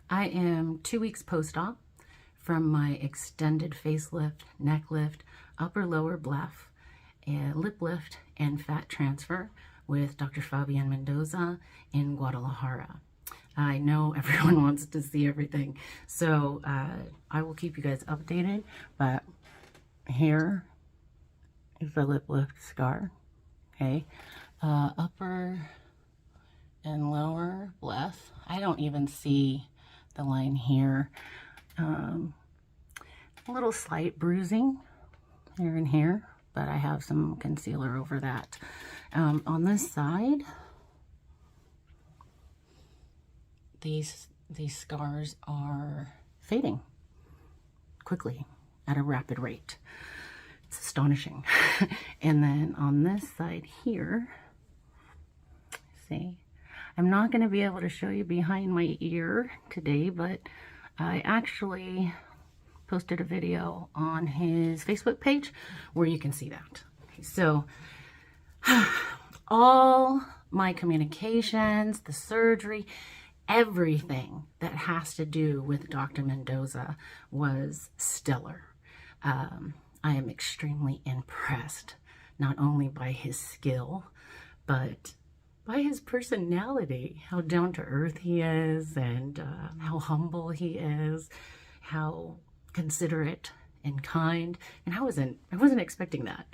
I am 2 weeks post-op from my extended facelift, neck lift, upper lower bluff, lip lift, and fat transfer with Dr. Fabian Mendoza in Guadalajara. I know everyone wants to see everything, so I will keep you guys updated, but here is the lip lift scar, okay? Upper and lower bluff. I don't even see the line here. A little slight bruising here and here, but I have some concealer over that. On this side, these scars are fading quickly at a rapid rate. It's astonishing. And then on this side here, see, I'm not going to be able to show you behind my ear today, but I actually posted a video on his Facebook page where you can see that. So all my communications, the surgery, everything that has to do with Dr. Mendoza was stellar. I am extremely impressed, not only by his skill, but by his personality, how down to earth he is, and how humble he is, how considerate and kind. And I wasn't expecting that.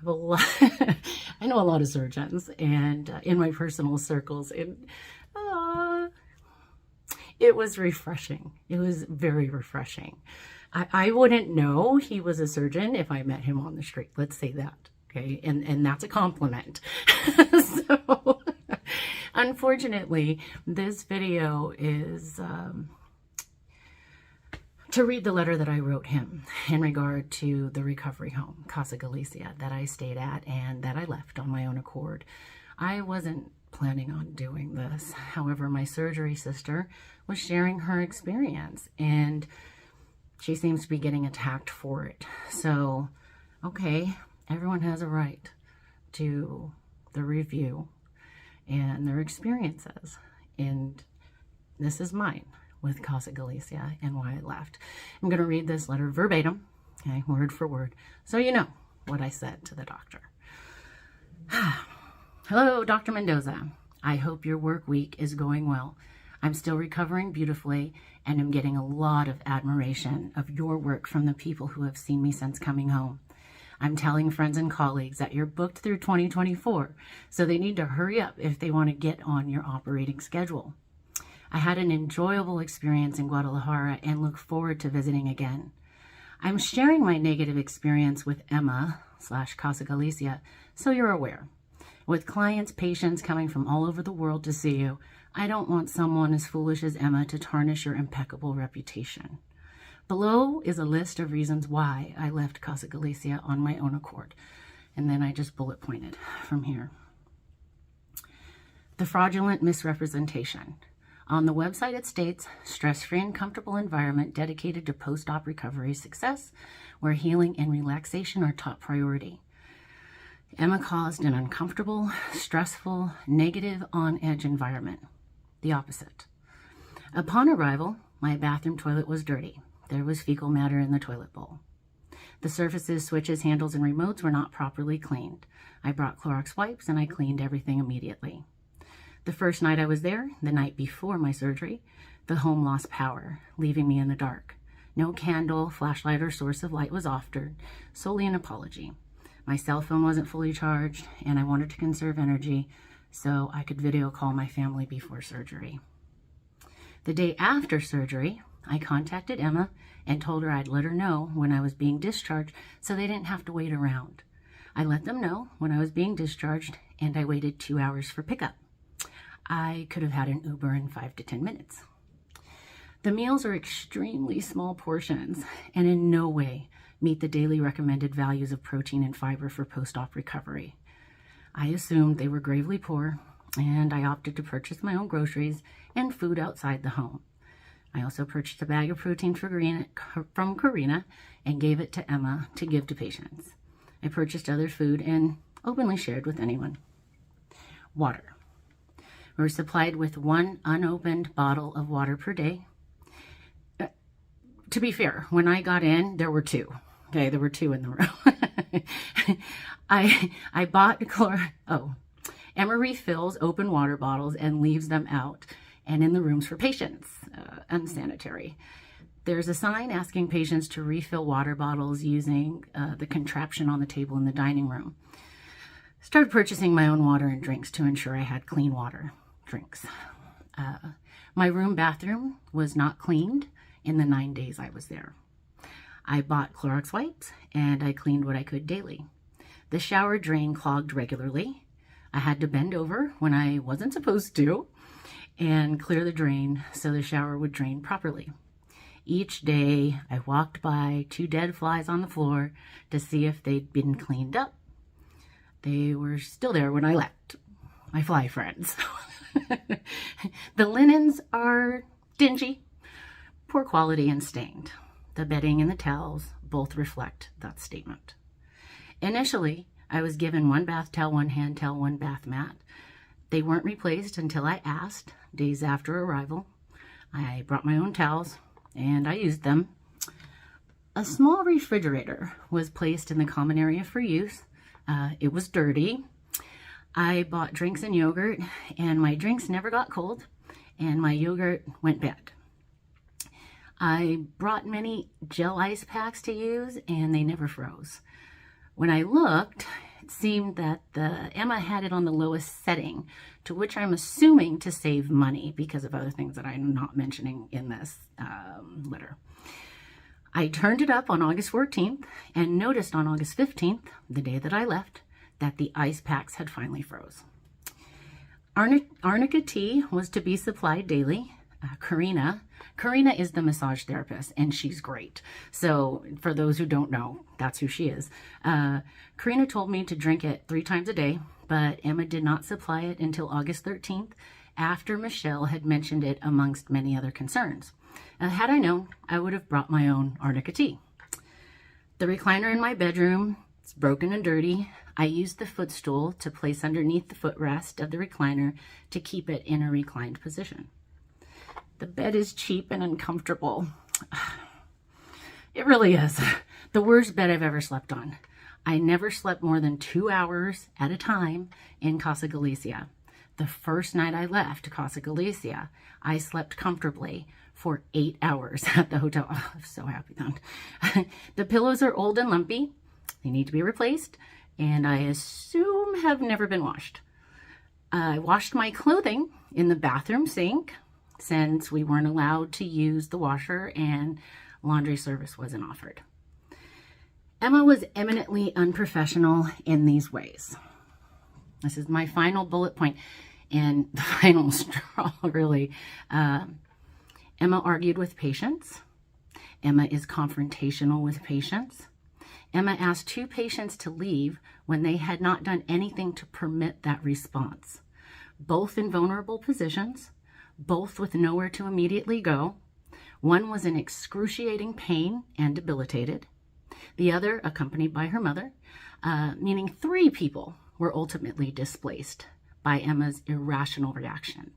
I know a lot of surgeons, and in my personal circles, and it was refreshing. It was very refreshing. I wouldn't know he was a surgeon if I met him on the street. Let's say that. Okay. And that's a compliment. So unfortunately, this video is to read the letter that I wrote him in regard to the recovery home, Casa Galicia, that I stayed at and that I left on my own accord. I wasn't planning on doing this. However, my surgery sister was sharing her experience, and she seems to be getting attacked for it. So, okay, everyone has a right to the review and their experiences. And this is mine with Casa Galicia and why I left. I'm going to read this letter verbatim, okay, word for word, so you know what I said to the doctor. Hello, Dr. Mendoza. I hope your work week is going well. I'm still recovering beautifully and am getting a lot of admiration of your work from the people who have seen me since coming home. I'm telling friends and colleagues that you're booked through 2024, so they need to hurry up if they want to get on your operating schedule. I had an enjoyable experience in Guadalajara and look forward to visiting again. I'm sharing my negative experience with Emma/Casa Galicia, so you're aware. With clients, patients coming from all over the world to see you, I don't want someone as foolish as Emma to tarnish your impeccable reputation. Below is a list of reasons why I left Casa Galicia on my own accord. And then I just bullet pointed from here. The fraudulent misrepresentation. On the website it states, stress-free and comfortable environment dedicated to post-op recovery success, where healing and relaxation are top priority. Emma caused an uncomfortable, stressful, negative, on-edge environment. The opposite. Upon arrival, my bathroom toilet was dirty. There was fecal matter in the toilet bowl. The surfaces, switches, handles, and remotes were not properly cleaned. I brought Clorox wipes and I cleaned everything immediately. The first night I was there, the night before my surgery, the home lost power, leaving me in the dark. No candle, flashlight, or source of light was offered, solely an apology. My cell phone wasn't fully charged, and I wanted to conserve energy so I could video call my family before surgery. The day after surgery, I contacted Emma and told her I'd let her know when I was being discharged so they didn't have to wait around. I let them know when I was being discharged, and I waited 2 hours for pickup. I could have had an Uber in 5 to 10 minutes. The meals are extremely small portions and in no way meet the daily recommended values of protein and fiber for post-op recovery. I assumed they were gravely poor, and I opted to purchase my own groceries and food outside the home. I also purchased a bag of protein from Karina and gave it to Emma to give to patients. I purchased other food and openly shared with anyone. Water. We were supplied with 1 unopened bottle of water per day. To be fair, when I got in, there were two. Okay, there were two in the room. I bought Emma refills open water bottles and leaves them out and in the rooms for patients, unsanitary. There's a sign asking patients to refill water bottles using the contraption on the table in the dining room. Started purchasing my own water and drinks to ensure I had clean water drinks. My room bathroom was not cleaned in the 9 days I was there. I bought Clorox wipes and I cleaned what I could daily. The shower drain clogged regularly. I had to bend over when I wasn't supposed to and clear the drain so the shower would drain properly. Each day I walked by 2 dead flies on the floor to see if they'd been cleaned up. They were still there when I left. My fly friends. The linens are dingy, poor quality, and stained. The bedding and the towels both reflect that statement. Initially, I was given 1 bath towel, 1 hand towel, 1 bath mat. They weren't replaced until I asked days after arrival. I brought my own towels and I used them. A small refrigerator was placed in the common area for use. It was dirty. I bought drinks and yogurt, and my drinks never got cold, and my yogurt went bad. I brought many gel ice packs to use, and they never froze. When I looked, it seemed that Emma had it on the lowest setting, to which I'm assuming to save money because of other things that I'm not mentioning in this letter. I turned it up on August 14th and noticed on August 15th, the day that I left, that the ice packs had finally froze. Arnica tea was to be supplied daily. Karina is the massage therapist, and she's great. So for those who don't know, that's who she is. Karina told me to drink it 3 times a day, but Emma did not supply it until August 13th, after Michelle had mentioned it amongst many other concerns. Had I known, I would have brought my own Arnica tea. The recliner in my bedroom is broken and dirty. I used the footstool to place underneath the footrest of the recliner to keep it in a reclined position. The bed is cheap and uncomfortable. It really is. The worst bed I've ever slept on. I never slept more than 2 hours at a time in Casa Galicia. The first night I left Casa Galicia, I slept comfortably for 8 hours at the hotel. Oh, I'm so happy then. The pillows are old and lumpy. They need to be replaced, and I assume have never been washed. I washed my clothing in the bathroom sink since we weren't allowed to use the washer and laundry service wasn't offered. Emma was eminently unprofessional in these ways. This is my final bullet point and the final straw, really. Emma argued with patients. Emma is confrontational with patients. Emma asked 2 patients to leave when they had not done anything to permit that response. Both in vulnerable positions, both with nowhere to immediately go. One was in excruciating pain and debilitated. The other accompanied by her mother, meaning 3 people were ultimately displaced by Emma's irrational reactions.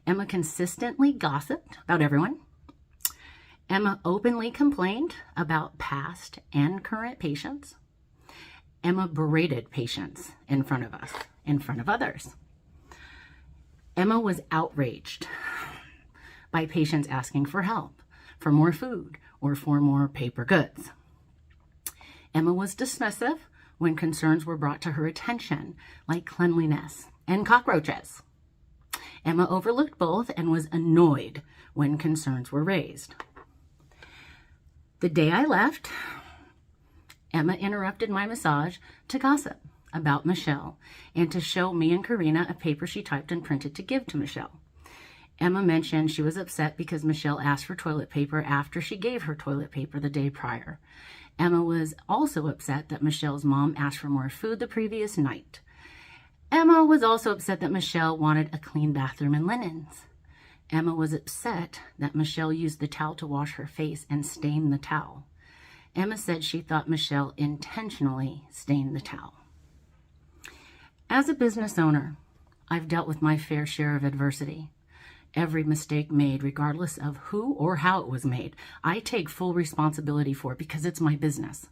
Emma consistently gossiped about everyone. Emma openly complained about past and current patients. Emma berated patients in front of us, in front of others. Emma was outraged by patients asking for help, for more food, or for more paper goods. Emma was dismissive when concerns were brought to her attention, like cleanliness and cockroaches. Emma overlooked both and was annoyed when concerns were raised. The day I left, Emma interrupted my massage to gossip about Michelle and to show me and Karina a paper she typed and printed to give to Michelle. Emma mentioned she was upset because Michelle asked for toilet paper after she gave her toilet paper the day prior. Emma was also upset that Michelle's mom asked for more food the previous night. Emma was also upset that Michelle wanted a clean bathroom and linens. Emma was upset that Michelle used the towel to wash her face and stained the towel. Emma said she thought Michelle intentionally stained the towel. As a business owner, I've dealt with my fair share of adversity. every mistake made, regardless of who or how it was made. I take full responsibility for it because it's my business.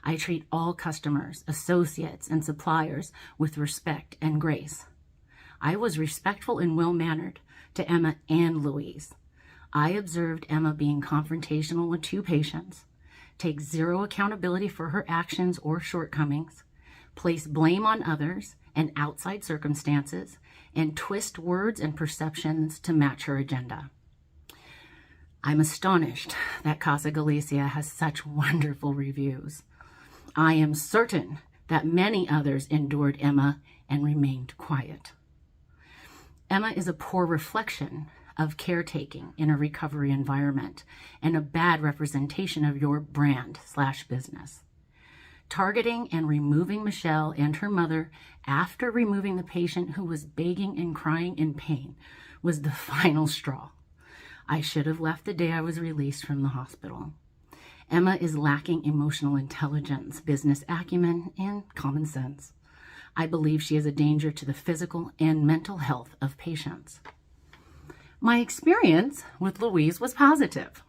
I treat all customers, associates, and suppliers with respect and grace. I was respectful and well-mannered to Emma and Louise. I observed Emma being confrontational with 2 patients, take zero accountability for her actions or shortcomings, place blame on others and outside circumstances, and twist words and perceptions to match her agenda. I'm astonished that Casa Galicia has such wonderful reviews. I am certain that many others endured Emma and remained quiet. Emma is a poor reflection of caretaking in a recovery environment and a bad representation of your brand/business. Targeting and removing Michelle and her mother after removing the patient who was begging and crying in pain was the final straw. I should have left the day I was released from the hospital. Emma is lacking emotional intelligence, business acumen, and common sense. I believe she is a danger to the physical and mental health of patients. My experience with Louise was positive.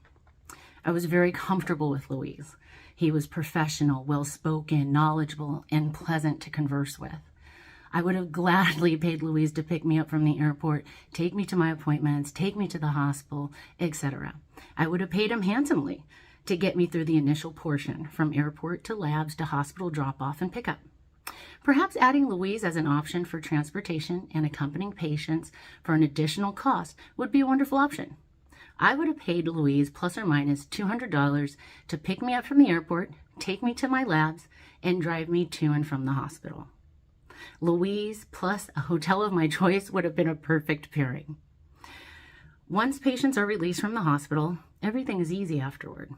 I was very comfortable with Louise. He was professional, well-spoken, knowledgeable, and pleasant to converse with. I would have gladly paid Louise to pick me up from the airport, take me to my appointments, take me to the hospital, etc. I would have paid him handsomely to get me through the initial portion, from airport to labs to hospital drop-off and pickup. Perhaps adding Louise as an option for transportation and accompanying patients for an additional cost would be a wonderful option. I would have paid Louise plus or minus $200 to pick me up from the airport, take me to my labs, and drive me to and from the hospital. Louise plus a hotel of my choice would have been a perfect pairing. Once patients are released from the hospital, everything is easy afterward.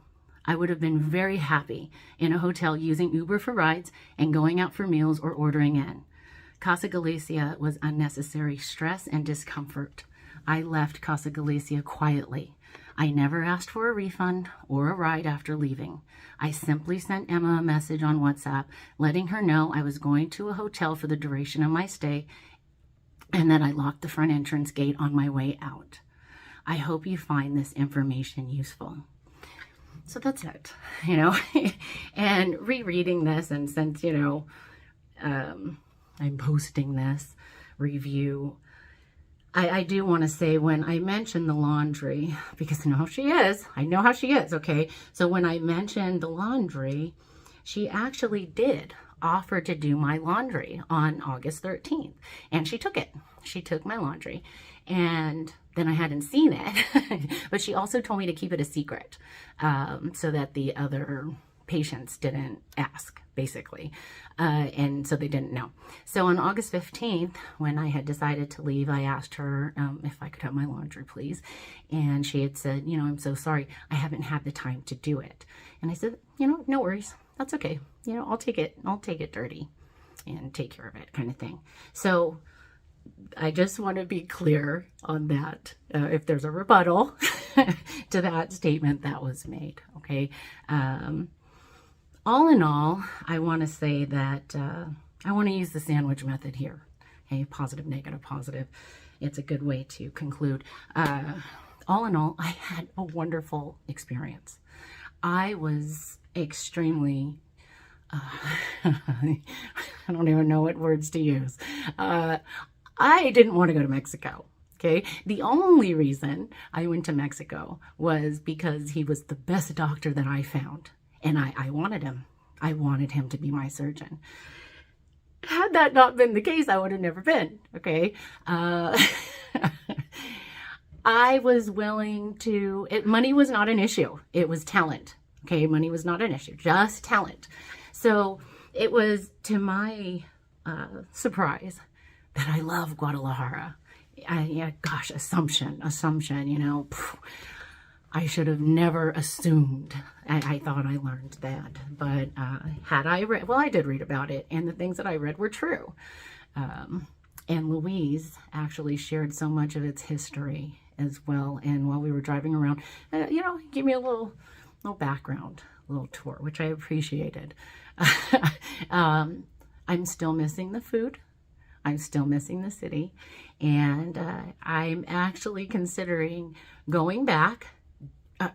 I would have been very happy in a hotel using Uber for rides and going out for meals or ordering in. Casa Galicia was unnecessary stress and discomfort. I left Casa Galicia quietly. I never asked for a refund or a ride after leaving. I simply sent Emma a message on WhatsApp letting her know I was going to a hotel for the duration of my stay and that I locked the front entrance gate on my way out. I hope you find this information useful. So that's it, and rereading this, and since, I'm posting this review, I do want to say, when I mentioned the laundry, because I know how she is, okay? So when I mentioned the laundry, she actually did offer to do my laundry on August 13th, and she took it. She took my laundry, and then I hadn't seen it, but she also told me to keep it a secret so that the other patients didn't ask, basically, and so they didn't know. So on August 15th, when I had decided to leave, I asked her if I could have my laundry, please, and she had said, I'm so sorry, I haven't had the time to do it. And I said, no worries, that's okay, I'll take it dirty and take care of it, kind of thing. So I just want to be clear on that, if there's a rebuttal to that statement that was made, okay? All in all, I want to say that I want to use the sandwich method here, okay? Positive, negative, positive. It's a good way to conclude. All in all, I had a wonderful experience. I was extremely, I don't even know what words to use. I didn't want to go to Mexico, okay? The only reason I went to Mexico was because he was the best doctor that I found, and I wanted him. I wanted him to be my surgeon. Had that not been the case, I would have never been, okay? I was willing to, money was not an issue. It was talent, okay? Money was not an issue, just talent. So it was, to my surprise, that I love Guadalajara. Assumption, I should have never assumed. I thought I learned that, but had I read, I did read about it, and the things that I read were true. And Louise actually shared so much of its history as well, and while we were driving around, give me a little background, a little tour, which I appreciated. I'm still missing the food. I'm still missing the city, and I'm actually considering going back,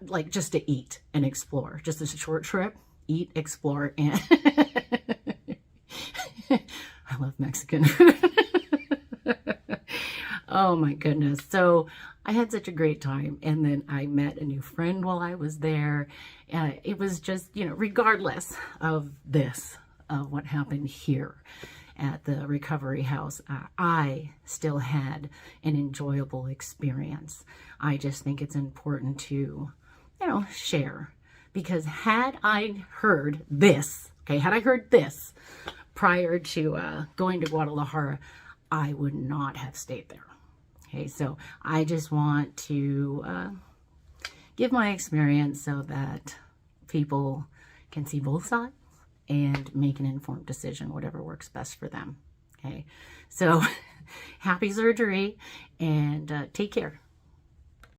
like just to eat and explore, just a short trip, eat, explore, and I love Mexican food. Oh my goodness. So I had such a great time, and then I met a new friend while I was there. It was just, regardless of what happened here at the recovery house, I still had an enjoyable experience. I just think it's important to, share, because had I heard this prior to going to Guadalajara, I would not have stayed there. Okay, so I just want to give my experience so that people can see both sides and make an informed decision, whatever works best for them. Okay, so happy surgery, and take care.